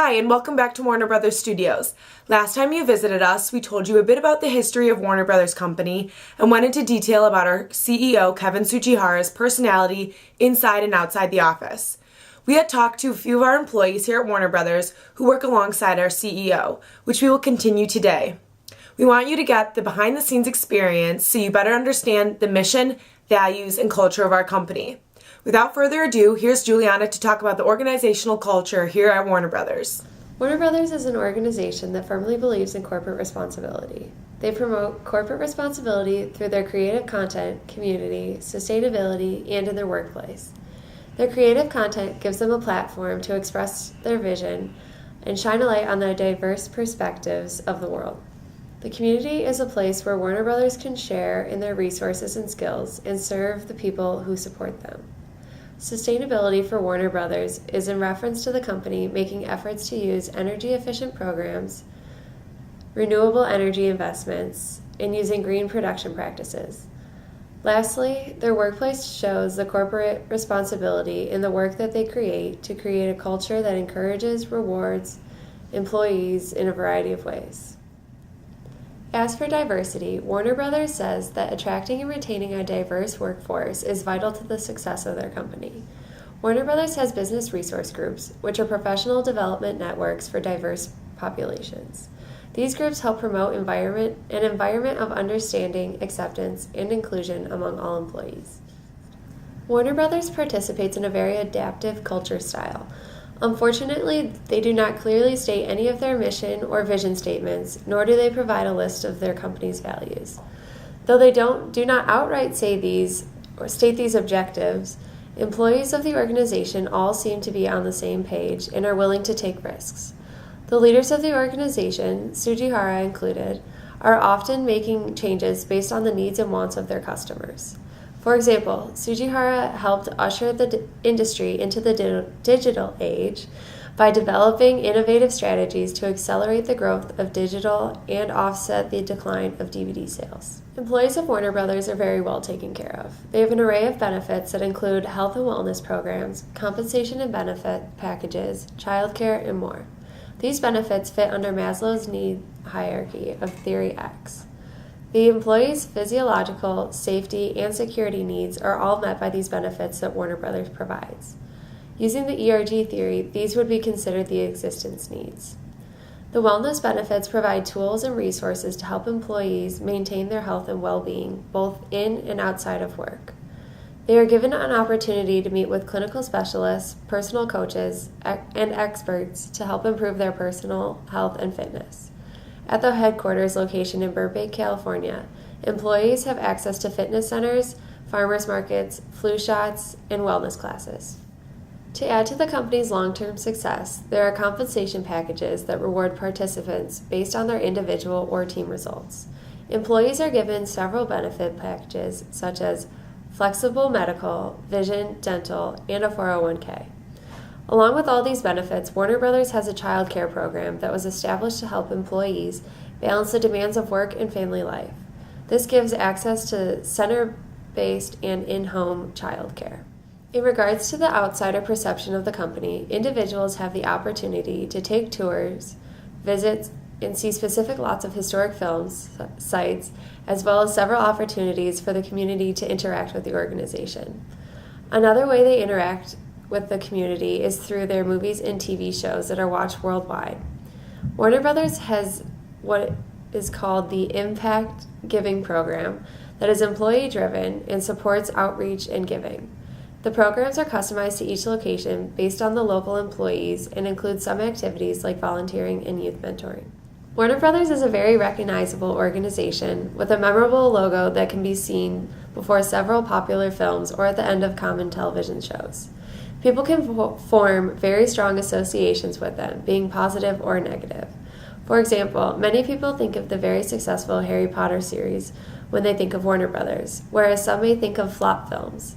Hi, and welcome back to Warner Brothers Studios. Last time you visited us, we told you a bit about the history of Warner Brothers Company and went into detail about our CEO, Kevin Tsujihara's personality inside and outside the office. We had talked to a few of our employees here at Warner Brothers who work alongside our CEO, which we will continue today. We want you to get the behind-the-scenes experience so you better understand the mission, values, and culture of our company. Without further ado, here's Juliana to talk about the organizational culture here at Warner Brothers. Warner Brothers is an organization that firmly believes in corporate responsibility. They promote corporate responsibility through their creative content, community, sustainability, and in their workplace. Their creative content gives them a platform to express their vision and shine a light on the diverse perspectives of the world. The community is a place where Warner Brothers can share in their resources and skills and serve the people who support them. Sustainability for Warner Brothers is in reference to the company making efforts to use energy-efficient programs, renewable energy investments, and using green production practices. Lastly, their workplace shows the corporate responsibility in the work that they create to create a culture that encourages, rewards employees in a variety of ways. As for diversity, Warner Brothers says that attracting and retaining a diverse workforce is vital to the success of their company. Warner Brothers has business resource groups, which are professional development networks for diverse populations. These groups help promote an environment of understanding, acceptance, and inclusion among all employees. Warner Brothers participates in a very adaptive culture style. Unfortunately, they do not clearly state any of their mission or vision statements, nor do they provide a list of their company's values. Though they do not outright say these or state these objectives, employees of the organization all seem to be on the same page and are willing to take risks. The leaders of the organization, Tsujihara included, are often making changes based on the needs and wants of their customers. For example, Tsujihara helped usher the industry into the digital age by developing innovative strategies to accelerate the growth of digital and offset the decline of DVD sales. Employees of Warner Brothers are very well taken care of. They have an array of benefits that include health and wellness programs, compensation and benefit packages, childcare, and more. These benefits fit under Maslow's need hierarchy of Theory X. The employees' physiological, safety, and security needs are all met by these benefits that Warner Brothers provides. Using the ERG theory, these would be considered the existence needs. The wellness benefits provide tools and resources to help employees maintain their health and well-being, both in and outside of work. They are given an opportunity to meet with clinical specialists, personal coaches, and experts to help improve their personal health and fitness. At the headquarters location in Burbank, California, employees have access to fitness centers, farmers markets, flu shots, and wellness classes. To add to the company's long-term success, there are compensation packages that reward participants based on their individual or team results. Employees are given several benefit packages such as flexible medical, vision, dental, and a 401k. Along with all these benefits, Warner Brothers has a child care program that was established to help employees balance the demands of work and family life. This gives access to center-based and in-home child care. In regards to the outsider perception of the company, individuals have the opportunity to take tours, visit, and see specific lots of historic films, sites, as well as several opportunities for the community to interact with the organization. Another way they interact with the community is through their movies and TV shows that are watched worldwide. Warner Brothers has what is called the Impact Giving Program that is employee-driven and supports outreach and giving. The programs are customized to each location based on the local employees and include some activities like volunteering and youth mentoring. Warner Brothers is a very recognizable organization with a memorable logo that can be seen before several popular films or at the end of common television shows. People can form very strong associations with them, being positive or negative. For example, many people think of the very successful Harry Potter series when they think of Warner Brothers, whereas some may think of flop films.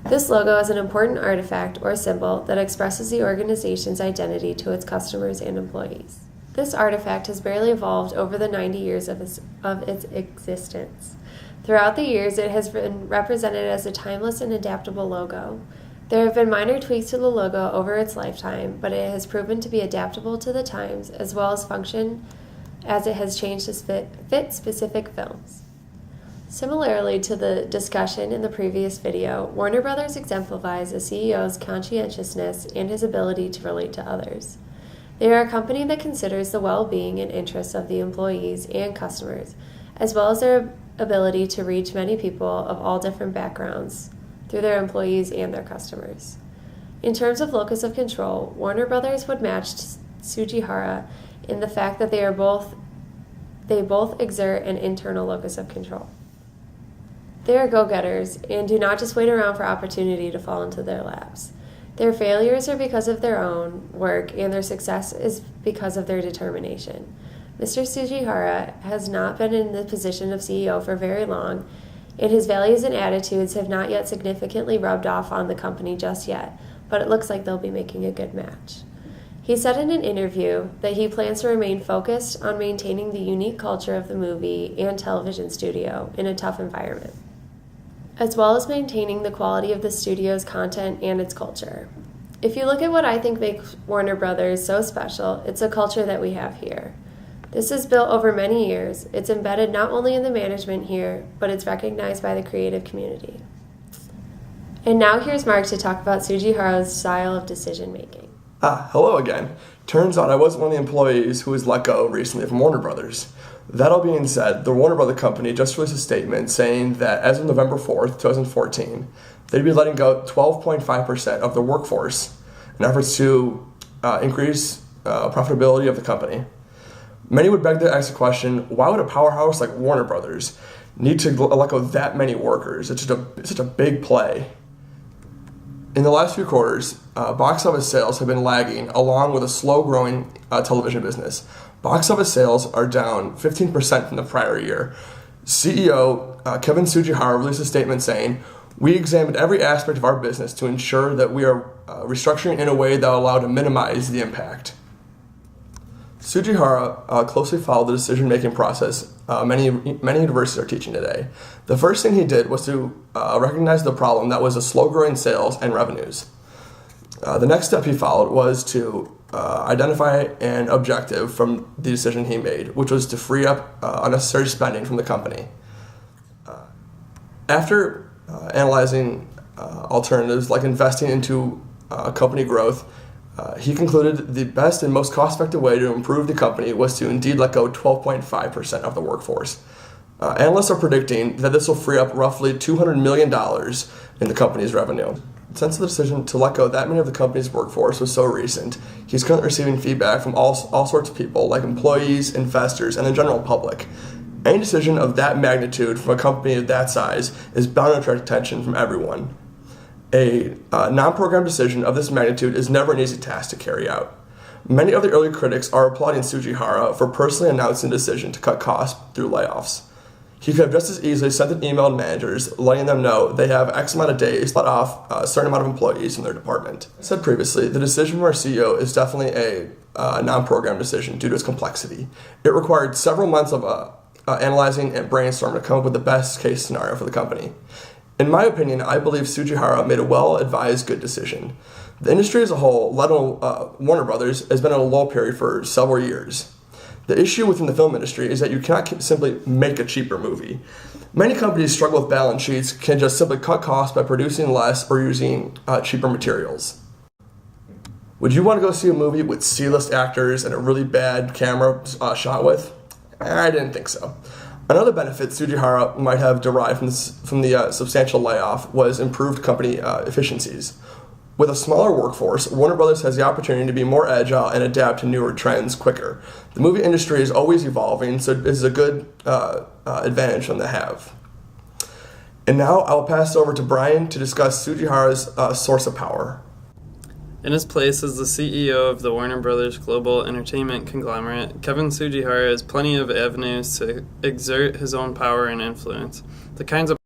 This logo is an important artifact or symbol that expresses the organization's identity to its customers and employees. This artifact has barely evolved over the 90 years of its existence. Throughout the years, it has been represented as a timeless and adaptable logo. There have been minor tweaks to the logo over its lifetime, but it has proven to be adaptable to the times as well as function as it has changed to fit specific films. Similarly to the discussion in the previous video, Warner Brothers exemplifies a CEO's conscientiousness and his ability to relate to others. They are a company that considers the well-being and interests of the employees and customers, as well as their ability to reach many people of all different backgrounds through their employees and their customers. In terms of locus of control, Warner Brothers would match Tsujihara in the fact that they both exert an internal locus of control. They are go-getters and do not just wait around for opportunity to fall into their laps. Their failures are because of their own work, and their success is because of their determination. Mr. Tsujihara has not been in the position of CEO for very long, and his values and attitudes have not yet significantly rubbed off on the company just yet, but it looks like they'll be making a good match. He said in an interview that he plans to remain focused on maintaining the unique culture of the movie and television studio in a tough environment, as well as maintaining the quality of the studio's content and its culture. If you look at what I think makes Warner Brothers so special, it's the culture that we have here. This is built over many years. It's embedded not only in the management here, but it's recognized by the creative community. And now here's Mark to talk about Tsujihara's style of decision making. Hello again. Turns out I wasn't one of the employees who was let go recently from Warner Brothers. That all being said, the Warner Brothers company just released a statement saying that as of November 4th, 2014, they'd be letting go 12.5% of their workforce in efforts to increase profitability of the company. Many would beg to ask the question, why would a powerhouse like Warner Brothers need to let go that many workers? It's such a big play. In the last few quarters, box office sales have been lagging along with a slow-growing television business. Box office sales are down 15% from the prior year. CEO Kevin Tsujihara released a statement saying, "We examined every aspect of our business to ensure that we are restructuring in a way that will allow to minimize the impact." Tsujihara closely followed the decision-making process many universities are teaching today. The first thing he did was to recognize the problem that was a slow-growing sales and revenues. The next step he followed was to identify an objective from the decision he made, which was to free up unnecessary spending from the company. After analyzing alternatives like investing into company growth, he concluded the best and most cost-effective way to improve the company was to indeed let go 12.5% of the workforce. Analysts are predicting that this will free up roughly $200 million in the company's revenue. Since the decision to let go that many of the company's workforce was so recent, he's currently receiving feedback from all sorts of people, like employees, investors, and the general public. Any decision of that magnitude from a company of that size is bound to attract attention from everyone. A non-programmed decision of this magnitude is never an easy task to carry out. Many of the early critics are applauding Tsujihara for personally announcing the decision to cut costs through layoffs. He could have just as easily sent an email to managers letting them know they have X amount of days to let off a certain amount of employees from their department. As said previously, the decision from our CEO is definitely a non-programmed decision due to its complexity. It required several months of analyzing and brainstorming to come up with the best case scenario for the company. In my opinion, I believe Tsujihara made a well-advised good decision. The industry as a whole, let alone Warner Brothers, has been in a lull period for several years. The issue within the film industry is that you cannot simply make a cheaper movie. Many companies struggle with balance sheets, can just simply cut costs by producing less or using cheaper materials. Would you want to go see a movie with C-list actors and a really bad camera shot with? I didn't think so. Another benefit Tsujihara might have derived from the substantial layoff was improved company efficiencies. With a smaller workforce, Warner Brothers has the opportunity to be more agile and adapt to newer trends quicker. The movie industry is always evolving, so this is a good advantage for them to have. And now I'll pass it over to Brian to discuss Tsujihara's source of power. In his place as the CEO of the Warner Brothers global entertainment conglomerate, Kevin Tsujihara has plenty of avenues to exert his own power and influence. The kinds of